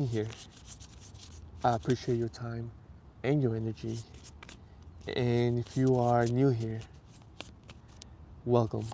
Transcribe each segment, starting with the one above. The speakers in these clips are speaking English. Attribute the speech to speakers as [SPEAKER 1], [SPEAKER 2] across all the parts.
[SPEAKER 1] here. I appreciate your time and your energy. And if you are new here, welcome.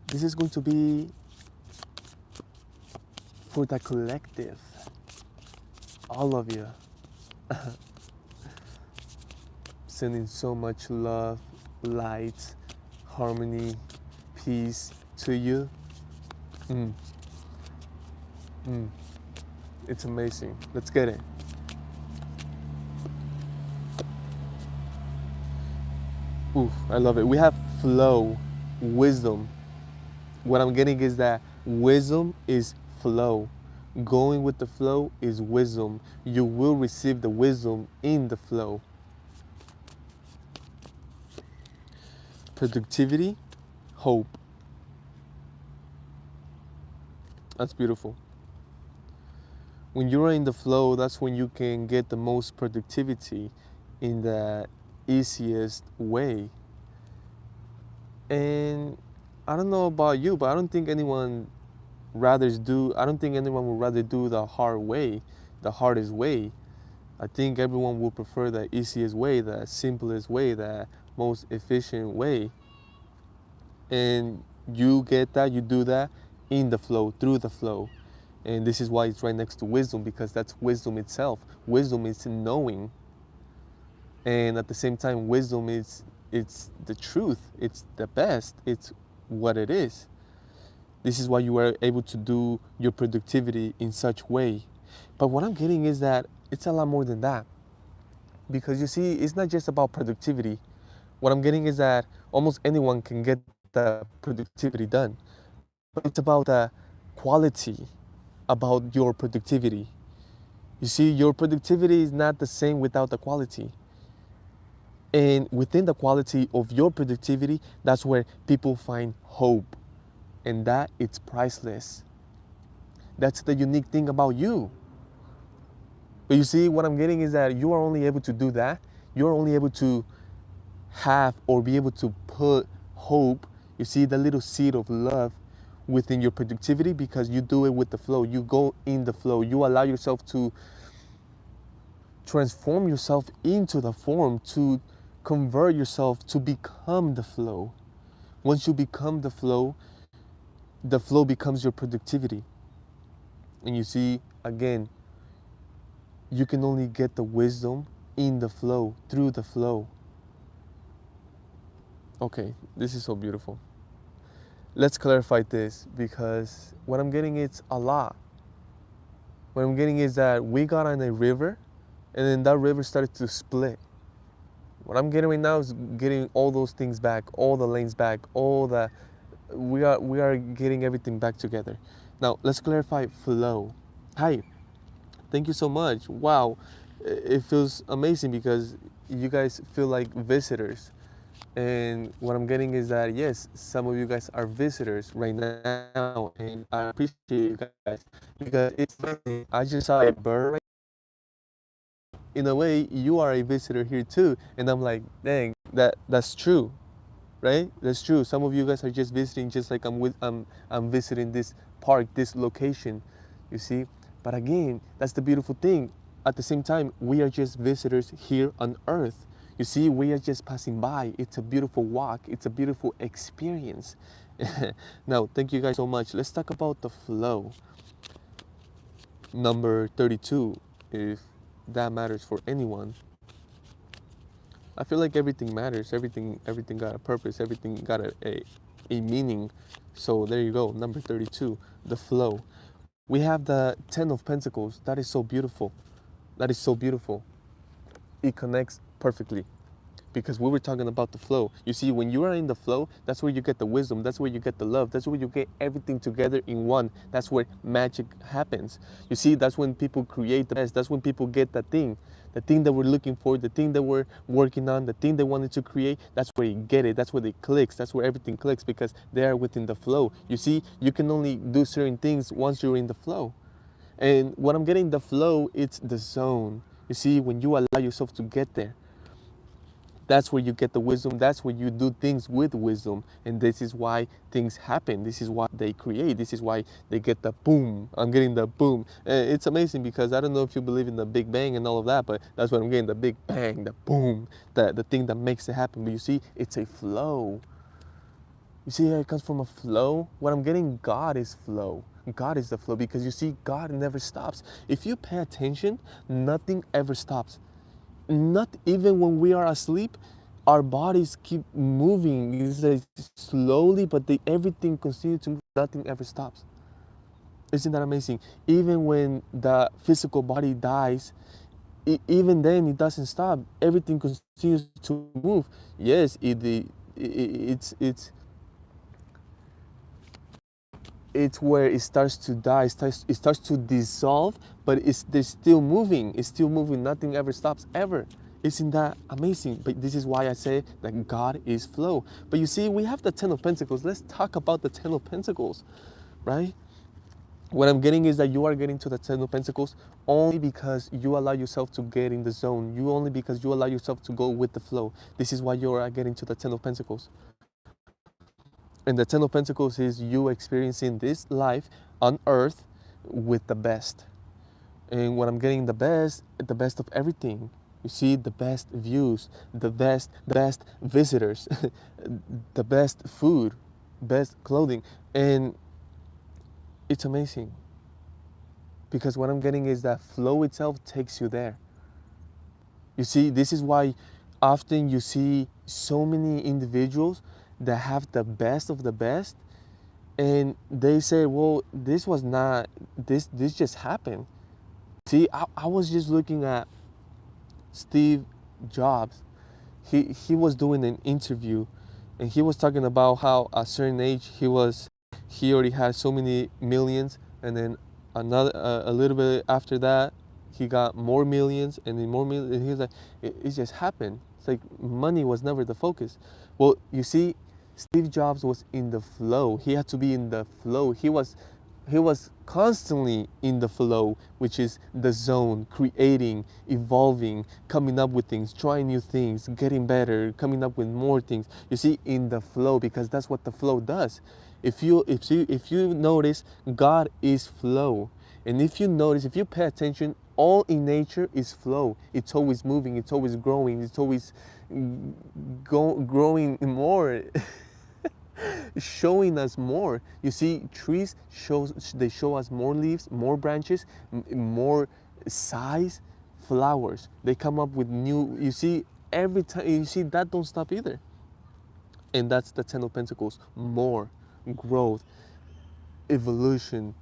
[SPEAKER 1] This is going to be for the collective, all of you. Sending so much love, light, harmony, peace to you. Mm, mm, it's amazing. Let's get it. Oof, I love it. We have flow, wisdom. What I'm getting is that wisdom is flow. Going with the flow is wisdom. You will receive the wisdom in the flow. Productivity, hope. That's beautiful. When you're in the flow, that's when you can get the most productivity in the easiest way. And I don't know about you, but I don't think anyone would rather do the hard way, the hardest way. I think everyone will prefer the easiest way, the simplest way, the most efficient way. And you get that, you do that in the flow, through the flow. And this is why it's right next to wisdom, because that's wisdom itself. Wisdom is knowing. And at the same time, wisdom is it's the truth. It's the best. It's what it is. This is why you are able to do your productivity in such way. But what I'm getting is that it's a lot more than that. Because you see, it's not just about productivity. What I'm getting is that almost anyone can get the productivity done. But it's about the quality about your productivity. You see, your productivity is not the same without the quality. And within the quality of your productivity, that's where people find hope. And that it's priceless. That's the unique thing about you. But you see, what I'm getting is that you are only able to do that. You're only able to have or be able to put hope, you see, the little seed of love within your productivity because you do it with the flow. You go in the flow. You allow yourself to transform yourself into the form, to convert yourself to become the flow. Once you become the flow becomes your productivity. And you see, again, you can only get the wisdom in the flow, through the flow. Okay, this is so beautiful. Let's clarify this because what I'm getting is a lot. What I'm getting is that we got on a river and then that river started to split. What I'm getting right now is getting all those things back, all the lanes back, all the we are getting everything back together. Now let's clarify flow. Hi, thank you so much. Wow, it feels amazing because you guys feel like visitors. And what I'm getting is that yes, some of you guys are visitors right now, and I appreciate you guys because it's amazing. I just saw a bird. In a way, you are a visitor here too, and I'm like, dang, that's true, right? That's true. Some of you guys are just visiting, just like I'm visiting this park, this location, you see. But again, that's the beautiful thing. At the same time, we are just visitors here on Earth. You see, we are just passing by. It's a beautiful walk. It's a beautiful experience. Now, thank you guys so much. Let's talk about the flow. Number 32, if that matters for anyone. I feel like everything matters. Everything got a purpose. Everything got a meaning. So there you go. Number 32, the flow. We have the 10 of Pentacles. That is so beautiful. That is so beautiful. It connects perfectly because we were talking about the flow. You see, when you are in the flow, that's where you get the wisdom, that's where you get the love, that's where you get everything together in one. That's where magic happens. You see, that's when people create the best. That's when people get the thing that we're looking for, the thing that we're working on, the thing they wanted to create. That's where you get it. That's where it clicks. That's where everything clicks because they are within the flow. You see, you can only do certain things once you're in the flow. And what I'm getting, the flow, it's the zone. You see, when you allow yourself to get there, That's where you get the wisdom. That's where you do things with wisdom. And this is why things happen. This is why they create. This is why they get the boom. I'm getting the boom. It's amazing because I don't know if you believe in the Big Bang and all of that, but that's what I'm getting, the Big Bang, the boom, the thing that makes it happen. But you see, it's a flow. You see how it comes from a flow? What I'm getting, God is flow. God is the flow because you see, God never stops. If you pay attention, nothing ever stops. Not even when we are asleep, our bodies keep moving. It's like slowly, but everything continues to move. Nothing ever stops. Isn't that amazing? Even when the physical body dies, even then it doesn't stop. Everything continues to move. Yes, it's where it starts to die. It starts to dissolve, but they're still moving. It's still moving. Nothing ever stops ever. Isn't that amazing? But this is why I say that God is flow. But you see, we have the Ten of Pentacles. Let's talk about the Ten of Pentacles, right? What I'm getting is that you are getting to the Ten of Pentacles only because you allow yourself to get in the zone. You only because you allow yourself to go with the flow. This is why you are getting to the Ten of Pentacles. And the Ten of Pentacles is you experiencing this life on earth with the best. And when I'm getting the best of everything. You see, the best views, the best visitors, the best food, best clothing. And it's amazing. Because what I'm getting is that flow itself takes you there. You see, this is why often you see so many individuals that have the best of the best, and they say, well, this was not, this just happened. See, I was just looking at Steve Jobs. He was doing an interview, and he was talking about how at a certain age he already had so many millions, and then another a little bit after that he got more millions and then more millions, and he was like, it just happened. It's like money was never the focus. Well, you see, Steve Jobs was in the flow. He had to be in the flow. He was constantly in the flow, which is the zone, creating, evolving, coming up with things, trying new things, getting better, coming up with more things. You see, in the flow, because that's what the flow does. If you notice, God is flow. And if you pay attention, all in nature is flow. It's always moving, it's always growing, it's always growing more. Showing us more. You see, trees show us more leaves, more branches, more size. Flowers, they come up with new. You see, every time you see that don't stop either. And that's the Ten of Pentacles. More growth, evolution.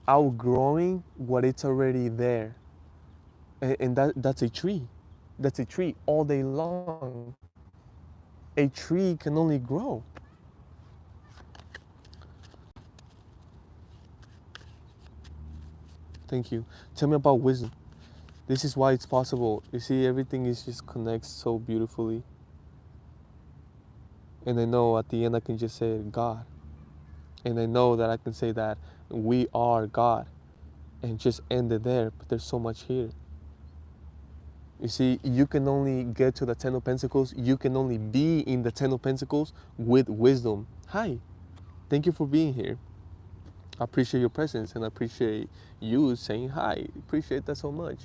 [SPEAKER 1] Outgrowing what it's already there. And that's a tree. That's a tree all day long. A tree can only grow. Thank you. Tell me about wisdom. This is why it's possible. You see, everything is just connects so beautifully. And I know at the end I can just say God. And I know that I can say that we are God and just end it there. But there's so much here. You see, you can only get to the Ten of Pentacles. You can only be in the Ten of Pentacles with wisdom. Hi, thank you for being here. I appreciate your presence and I appreciate you saying hi. Appreciate that so much.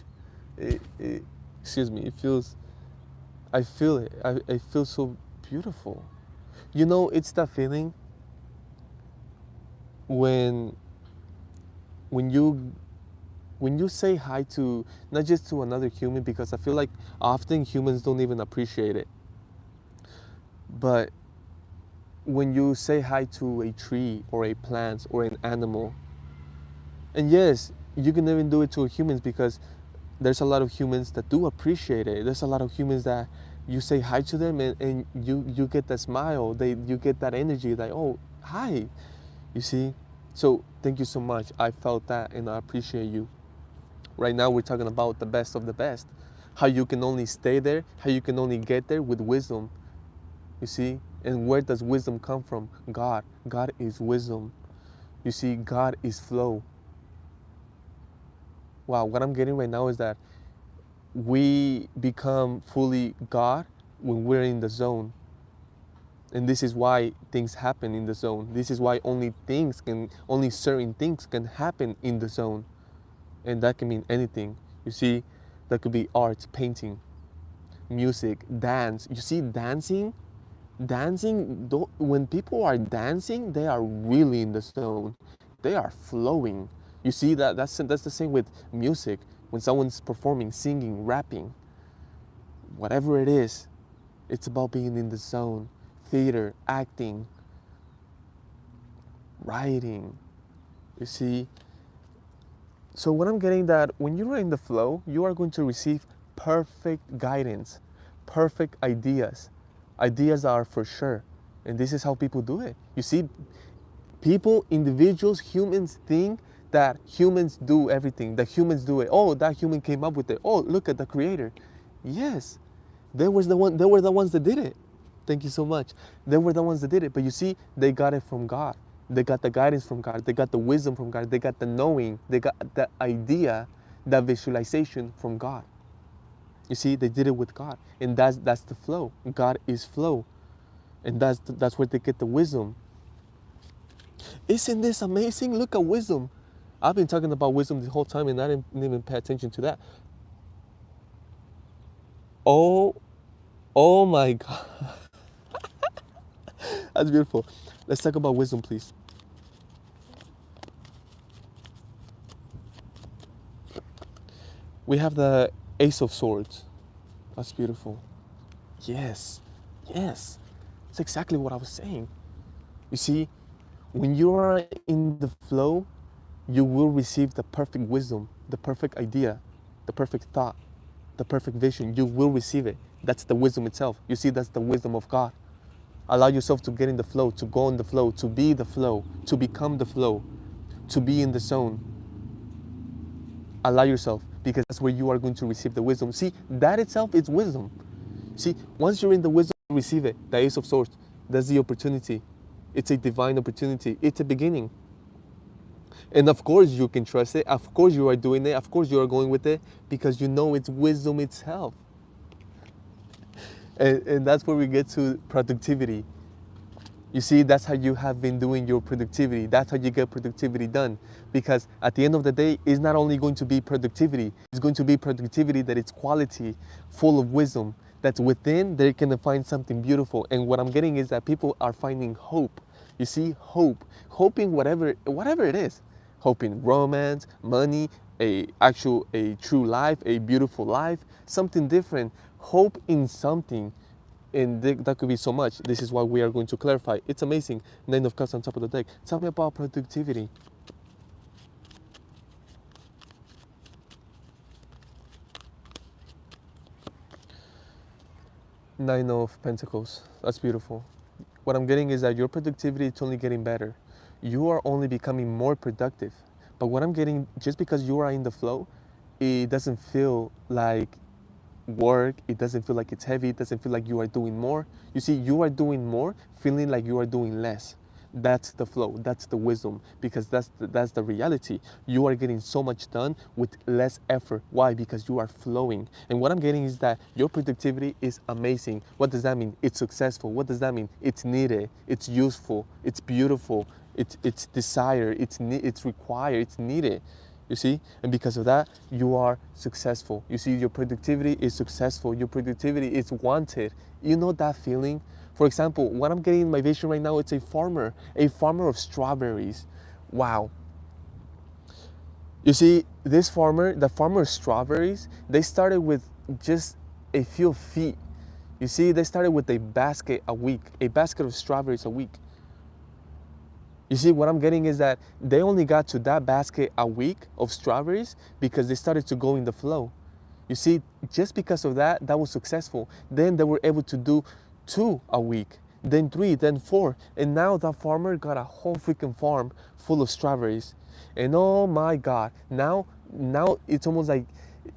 [SPEAKER 1] Excuse me, I feel it. I feel so beautiful. You know, it's that feeling when you say hi to, not just to another human, because I feel like often humans don't even appreciate it, but when you say hi to a tree or a plant or an animal, and yes, you can even do it to humans because there's a lot of humans that do appreciate it. There's a lot of humans that you say hi to them and you get that smile, you get that energy, like, oh, hi, you see. So thank you so much. I felt that and I appreciate you. Right now we're talking about the best of the best, how you can only stay there, how you can only get there with wisdom. You see, and where does wisdom come from? God is wisdom. You see, God is flow. wow, what I'm getting right now is that we become fully God when we're in the zone. And this is why things happen in the zone. This is why only certain things can happen in the zone. And that can mean anything. You see, that could be art, painting, music, dance. You see, dancing, when people are dancing, they are really in the zone. They are flowing. You see, that's the same with music. When someone's performing, singing, rapping, whatever it is, it's about being in the zone. Theater, acting, writing. You see, so what I'm getting that when you are in the flow, you are going to receive perfect guidance, perfect ideas. Ideas are for sure. And this is how people do it. You see, people, individuals, humans think that humans do everything, that humans do it. Oh, that human came up with it. Oh, look at the creator. Yes, they were the ones that did it. Thank you so much. They were the ones that did it. But you see, they got it from God. They got the guidance from God. They got the wisdom from God. They got the knowing. They got the idea, the visualization from God. You see, they did it with God. And that's the flow. God is flow. And that's where they get the wisdom. Isn't this amazing? Look at wisdom. I've been talking about wisdom the whole time and I didn't even pay attention to that. Oh my God. That's beautiful. Let's talk about wisdom, please. We have the Ace of Swords. That's beautiful. Yes, yes. That's exactly what I was saying. You see, when you are in the flow, you will receive the perfect wisdom, the perfect idea, the perfect thought, the perfect vision. You will receive it. That's the wisdom itself. You see, that's the wisdom of God. Allow yourself to get in the flow, to go in the flow, to be the flow, to become the flow, to be in the zone. Allow yourself, because that's where you are going to receive the wisdom. See, that itself is wisdom. See, once you're in the wisdom, you receive it. The Ace of Swords, that's the opportunity. It's a divine opportunity. It's a beginning. And of course you can trust it. Of course you are doing it. Of course you are going with it because you know it's wisdom itself. And that's where we get to productivity. You see, that's how you have been doing your productivity. That's how you get productivity done. Because at the end of the day, it's not only going to be productivity, it's going to be productivity that it's quality, full of wisdom, that's within, they're going to find something beautiful. And what I'm getting is that people are finding hope. You see, hope. Hoping whatever it is. Hoping romance, money, a true life, a beautiful life, something different. Hope in something. And that could be so much. This is why we are going to clarify. It's amazing. Nine of Cups on top of the deck. Tell me about productivity. Nine of Pentacles. That's beautiful. What I'm getting is that your productivity is only getting better. You are only becoming more productive. But what I'm getting, just because you are in the flow, it doesn't feel like work. It doesn't feel like it's heavy. It doesn't feel like you are doing more. You see, you are doing more, feeling like you are doing less. That's the flow. That's the wisdom, because that's the reality. You are getting so much done with less effort. Why? Because you are flowing. And what I'm getting is that your productivity is amazing. What does that mean? It's successful. What does that mean? It's needed. It's useful. It's beautiful. It's desired. It's required. It's needed. You see? And because of that, you are successful. You see, your productivity is successful. Your productivity is wanted. You know that feeling? For example, what I'm getting in my vision right now, it's a farmer of strawberries. Wow. You see, the farmer of strawberries, they started with just a few feet. You see, they started with a basket of strawberries a week. You see, what I'm getting is that they only got to that basket a week of strawberries because they started to go in the flow. You see, just because of that, that was successful. Then they were able to do 2 a week, then 3, then 4. And now that farmer got a whole freaking farm full of strawberries. And oh my God, now it's almost like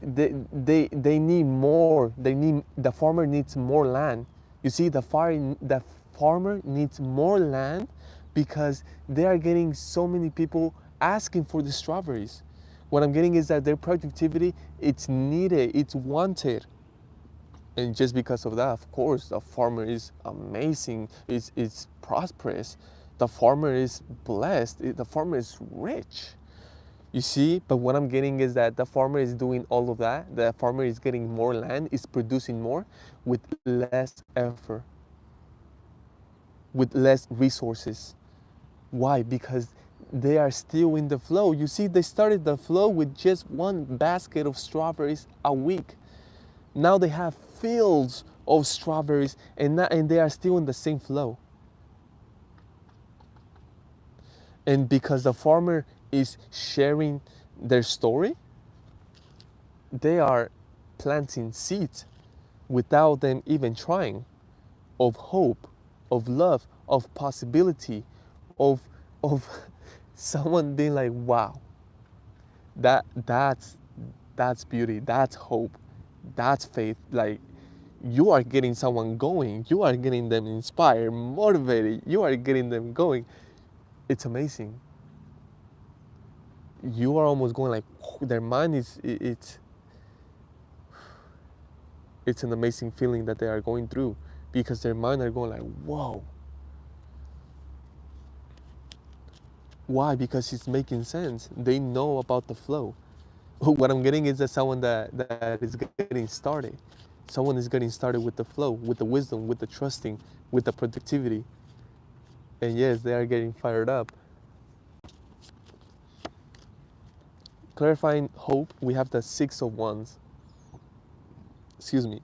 [SPEAKER 1] they need more. The farmer needs more land. You see, the farmer needs more land because they are getting so many people asking for the strawberries. What I'm getting is that their productivity, it's needed, it's wanted. And just because of that, of course, the farmer is amazing, it's prosperous. The farmer is blessed, the farmer is rich. You see, but what I'm getting is that the farmer is doing all of that. The farmer is getting more land, is producing more with less effort, with less resources. Why? Because they are still in the flow. You see, they started the flow with just one basket of strawberries a week. Now they have fields of strawberries, and they are still in the same flow. And because the farmer is sharing their story, they are planting seeds without them even trying, of hope, of love, of possibility, of of someone being like, wow, that's beauty, that's hope, that's faith. Like, you are getting someone going, you are getting them inspired, motivated, you are getting them going. It's amazing. You are almost going like, their mind is, it's an amazing feeling that they are going through, because their mind are going like, whoa. Why? Because it's making sense. They know about the flow. What I'm getting is that someone that is getting started. Someone is getting started with the flow, with the wisdom, with the trusting, with the productivity. And yes, they are getting fired up. Clarifying hope, we have the Six of Wands. Excuse me.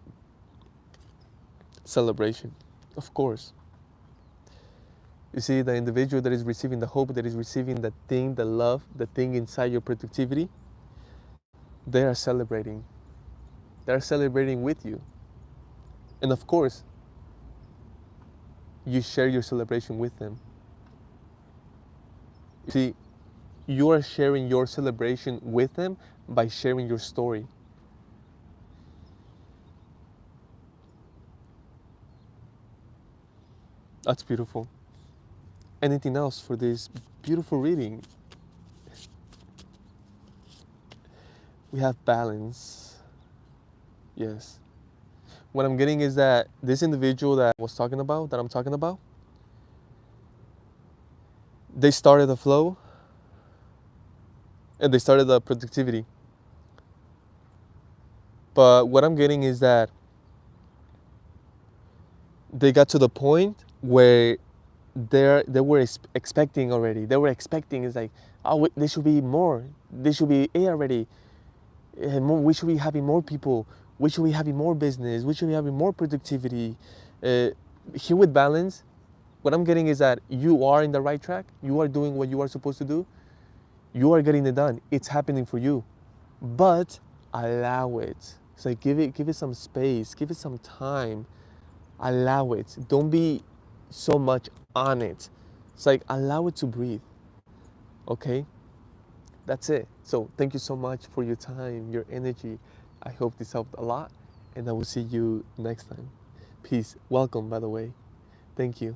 [SPEAKER 1] Celebration, of course. You see, the individual that is receiving the hope, that is receiving the thing, the love, the thing inside your productivity, they are celebrating. They are celebrating with you. And of course, you share your celebration with them. You see, you are sharing your celebration with them by sharing your story. That's beautiful. Anything else for this beautiful reading? We have balance. Yes. What I'm getting is that this individual that I was talking about, that I'm talking about, they started the flow and they started the productivity. But what I'm getting is that they got to the point where they were expecting already. They were expecting, it's like, oh, there should be more. There should be A already. We should be having more people. We should be having more business. We should be having more productivity. Here with balance, what I'm getting is that you are in the right track. You are doing what you are supposed to do. You are getting it done. It's happening for you. But allow it. It's like give it some space. Give it some time. Allow it. Don't be so much on it. It's like allow it to breathe. Okay? That's it. So thank you so much for your time, your energy. I hope this helped a lot, and I will see you next time. Peace. Welcome, by the way. Thank you.